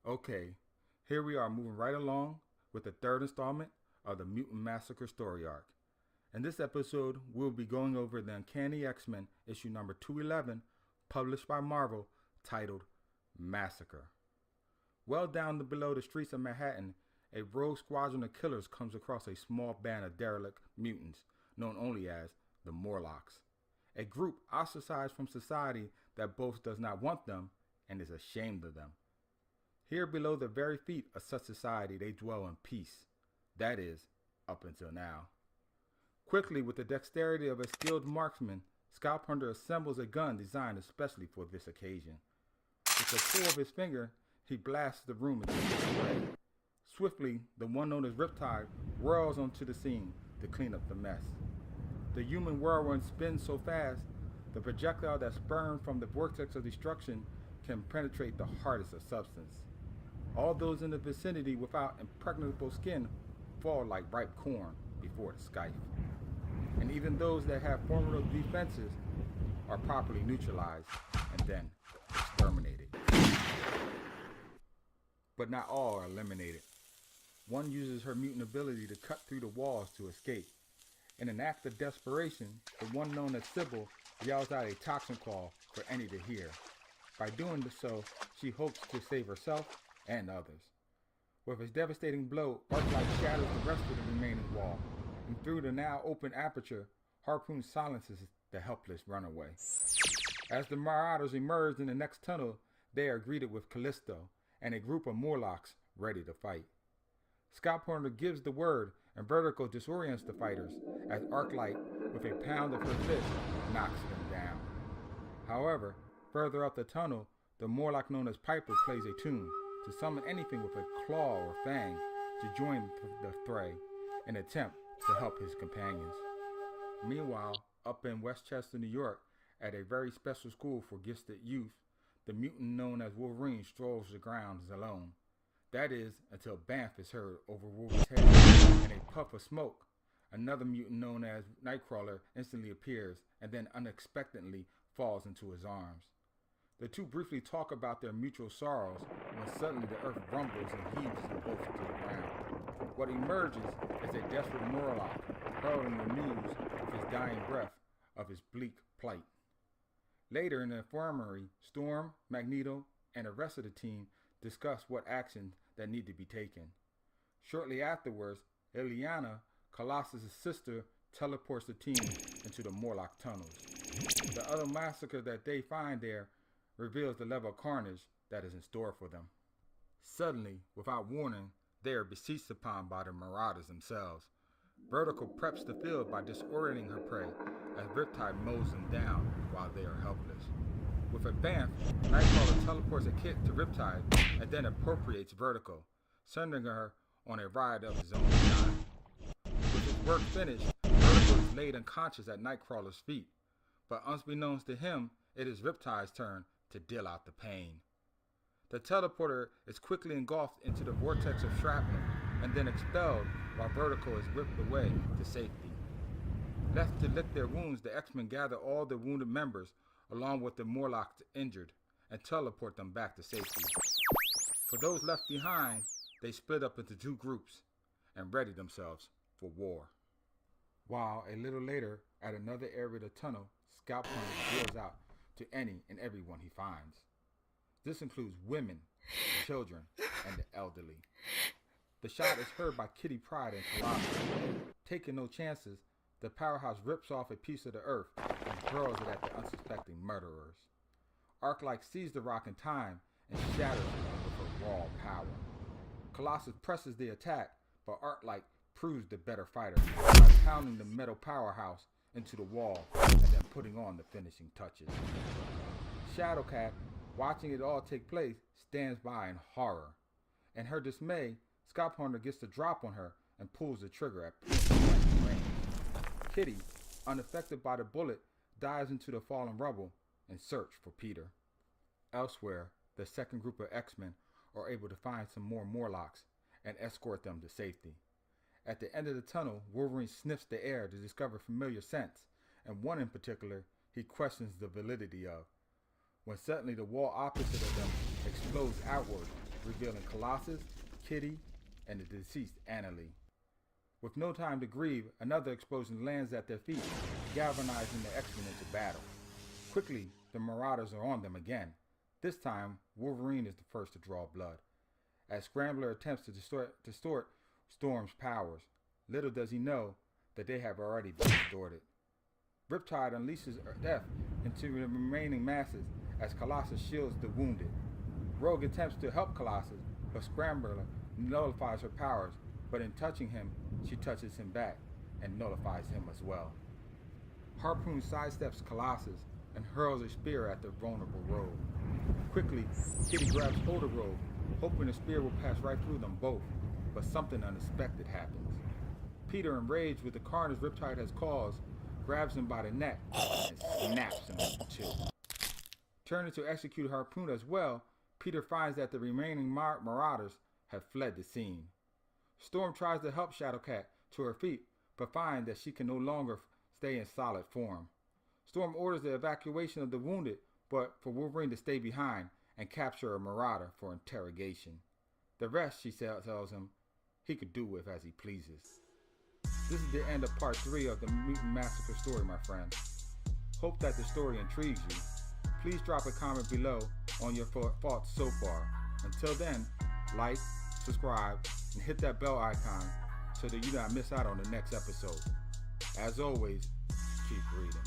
Okay, here we are moving right along with the third installment of the Mutant Massacre story arc. In this episode, we'll be going over the Uncanny X-Men issue number 211, published by Marvel, titled Massacre. Well down below the streets of Manhattan, a rogue squadron of killers comes across a small band of derelict mutants, known only as the Morlocks. A group ostracized from society that both does not want them and is ashamed of them. Here below the very feet of such society they dwell in peace. That is, up until now. Quickly, with the dexterity of a skilled marksman, Scalp Hunter assembles a gun designed especially for this occasion. With the pull of his finger, he blasts the room into disarray. Swiftly, the one known as Riptide whirls onto the scene to clean up the mess. The human whirlwind spins so fast, the projectile that spurned from the vortex of destruction can penetrate the hardest of substance. All those in the vicinity without impregnable skin fall like ripe corn before the scythe. And even those that have formidable defenses are properly neutralized and then exterminated. But not all are eliminated. One uses her mutant ability to cut through the walls to escape. In an act of desperation, the one known as Sybil yells out a toxin call for any to hear. By doing so, she hopes to save herself and others. With his devastating blow, Arclight shatters the rest of the remaining wall, and through the now open aperture, Harpoon silences the helpless runaway. As the Marauders emerge in the next tunnel, they are greeted with Callisto and a group of Morlocks ready to fight. Scalp Hunter gives the word, and Vertigo disorients the fighters as Arclight, with a pound of her fist, knocks them down. However, further up the tunnel, the Morlock known as Piper plays a tune to summon anything with a claw or fang to join the fray in an attempt to help his companions. Meanwhile, up in Westchester, New York, at a very special school for gifted youth, the mutant known as Wolverine strolls the grounds alone. That is, until Bamf is heard over Wolverine's head, and a puff of smoke. Another mutant known as Nightcrawler instantly appears and then unexpectedly falls into his arms. The two briefly talk about their mutual sorrows when suddenly the earth rumbles and heaves them both to the ground. What emerges is a desperate Morlock hurling the news with his dying breath of his bleak plight. Later in the infirmary, Storm, Magneto, and the rest of the team discuss what actions that need to be taken. Shortly afterwards, Ileana, Colossus' sister, teleports the team into the Morlock tunnels. The other massacre that they find there reveals the level of carnage that is in store for them. Suddenly, without warning, they are besieged upon by the Marauders themselves. Vertigo preps the field by disorienting her prey as Riptide mows them down while they are helpless. With a Bamf, Nightcrawler teleports a kit to Riptide and then appropriates Vertigo, sending her on a ride of his own design. With his work finished, Vertigo is laid unconscious at Nightcrawler's feet, but unbeknownst to him, it is Riptide's turn to deal out the pain. The teleporter is quickly engulfed into the vortex of shrapnel and then expelled while Vertigo is whipped away to safety. Left to lick their wounds, the X-Men gather all the wounded members along with the Morlocks injured and teleport them back to safety. For those left behind, they split up into two groups and ready themselves for war. While a little later, at another area of the tunnel, Scalp Hunter deals out to any and everyone he finds. This includes women, children, and the elderly. The shot is heard by Kitty Pryde and Colossus. Taking no chances, the powerhouse rips off a piece of the earth and hurls it at the unsuspecting murderers. Arclight sees the rock in time and shatters it with her raw power. Colossus presses the attack, but Arclight proves the better fighter by pounding the metal powerhouse into the wall and then putting on the finishing touches. Shadowcat, watching it all take place, stands by in horror. In her dismay, Scalp Hunter gets the drop on her and pulls the trigger at point-blank range. Kitty, unaffected by the bullet, dives into the fallen rubble in search for Peter. Elsewhere, the second group of X-Men are able to find some more Morlocks and escort them to safety. At the end of the tunnel, Wolverine sniffs the air to discover familiar scents, and one in particular he questions the validity of. When suddenly the wall opposite of them explodes outward, revealing Colossus, Kitty, and the deceased Annalie. With no time to grieve, another explosion lands at their feet, galvanizing the X-Men into battle. Quickly, the Marauders are on them again. This time, Wolverine is the first to draw blood, as Scrambler attempts to distort Storm's powers. Little does he know that they have already been distorted. Riptide unleashes death into the remaining masses as Colossus shields the wounded. Rogue attempts to help Colossus, but Scrambler nullifies her powers, but in touching him, she touches him back and nullifies him as well. Harpoon sidesteps Colossus and hurls a spear at the vulnerable Rogue. Quickly, Kitty grabs hold of Rogue, hoping the spear will pass right through them both, but something unexpected happens. Peter, enraged with the carnage Riptide has caused, grabs him by the neck and snaps him in two. Turning to execute Harpoon as well, Peter finds that the remaining Marauders have fled the scene. Storm tries to help Shadowcat to her feet, but finds that she can no longer stay in solid form. Storm orders the evacuation of the wounded, but for Wolverine to stay behind and capture a Marauder for interrogation. The rest, she tells him, he could do with as he pleases. This is the end of part 3 of the Mutant Massacre story, my friend. Hope that the story intrigues you. Please drop a comment below on your thoughts so far. Until then, like, subscribe, and hit that bell icon so that you don't miss out on the next episode. As always, keep reading.